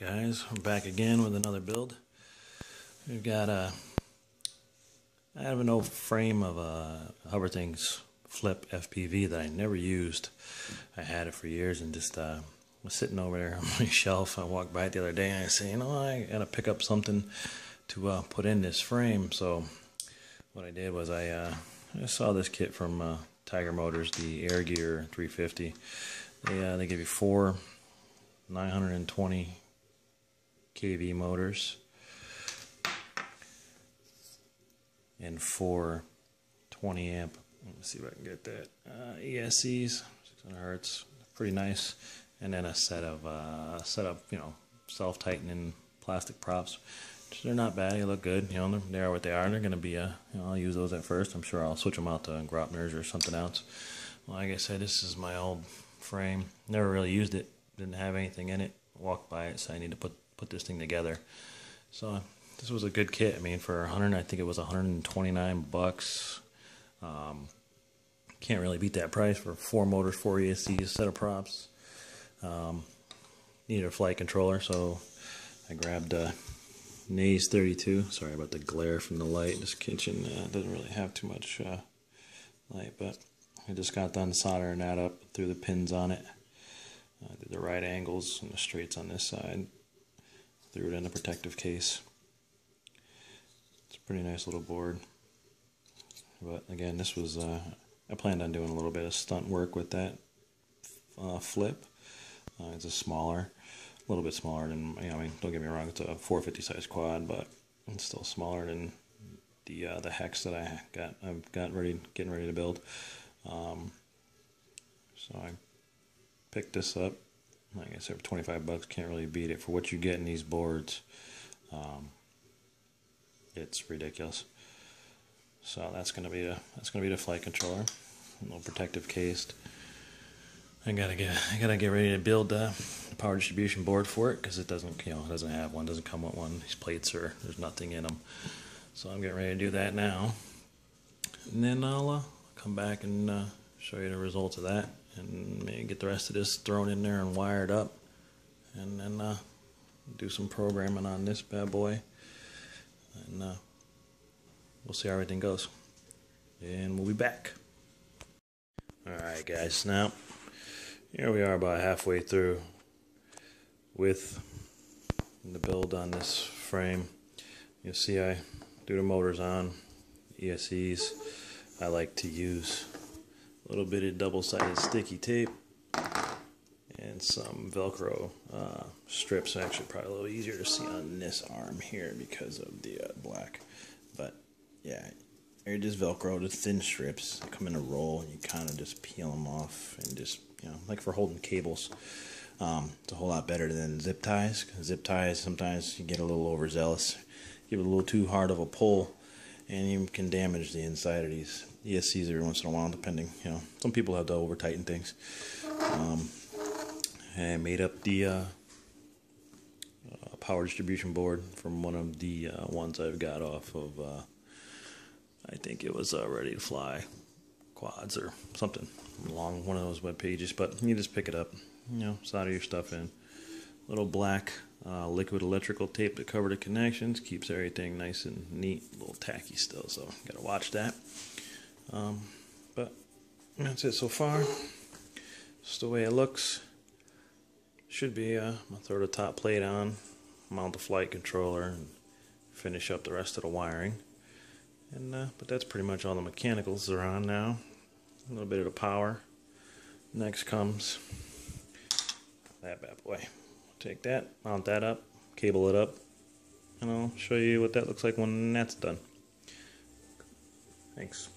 Guys, I'm back again with another build. We've got I have an old frame of a Hover Things Flip FPV that I never used. I had it for years and just was sitting over there on my shelf. I walked by it the other day and I said, you know, I gotta pick up something to put in this frame. So what I did was I saw this kit from Tiger Motors, the Air Gear 350. They give you 4 920 kV motors and 4 20 amp. Let me see if I can get that. ESCs, 600 hertz, pretty nice. And then a set of self-tightening plastic props. They're not bad. They look good. You know, they are what they are. They're going to be I'll use those at first. I'm sure I'll switch them out to Grotner's or something else. Well, like I said, this is my old frame. Never really used it. Didn't have anything in it. Walked by it, so I need to put this thing together. So this was a good kit. I mean, for 100, I think it was 129 bucks. Can't really beat that price for 4 motors, 4 ESCs, set of props. Needed a flight controller, so I grabbed a Naze 32. Sorry about the glare from the light. This kitchen doesn't really have too much light, but I just got done soldering that up, threw the pins on it. Did the right angles and the straights on this side. Threw it in a protective case. It's a pretty nice little board. But again, this was, I planned on doing a little bit of stunt work with that flip. It's a little bit smaller than, I mean, don't get me wrong, it's a 450 size quad, but it's still smaller than the Hex that I've getting ready to build. So I picked this up. Like I said, for 25 bucks, can't really beat it for what you get in these boards. It's ridiculous. So that's gonna be the flight controller, a little protective case. I gotta get ready to build the power distribution board for it because it doesn't have one, doesn't come with one. These plates there's nothing in them. So I'm getting ready to do that now, and then I'll come back and show you the results of that, and maybe get the rest of this thrown in there and wired up, and then do some programming on this bad boy, and we'll see how everything goes, and we'll be back. Alright guys, now here we are about halfway through with the build on this frame. You'll see I do the motors on, ESCs. I like to use a little bit of double-sided sticky tape and some Velcro strips. Actually, probably a little easier to see on this arm here because of the black. But yeah, they're just Velcro, the thin strips. They come in a roll, and you kind of just peel them off and just, like for holding cables. It's a whole lot better than zip ties. 'Cause zip ties, sometimes you get a little overzealous, give it a little too hard of a pull, and you can damage the inside of these ESCs every once in a while, depending. Some people have to over tighten things. I made up the power distribution board from one of the ones I've got off of. I think it was Ready to Fly quads or something along one of those web pages. But you just pick it up, solder your stuff in. Little black liquid electrical tape to cover the connections, keeps everything nice and neat. A little tacky still, so gotta watch that. But that's it so far. Just the way it looks. Should be. I'm gonna throw the top plate on, mount the flight controller, and finish up the rest of the wiring. And but that's pretty much all the mechanicals are on now. A little bit of the power. Next comes that bad boy. Take that, mount that up, cable it up, and I'll show you what that looks like when that's done. Thanks.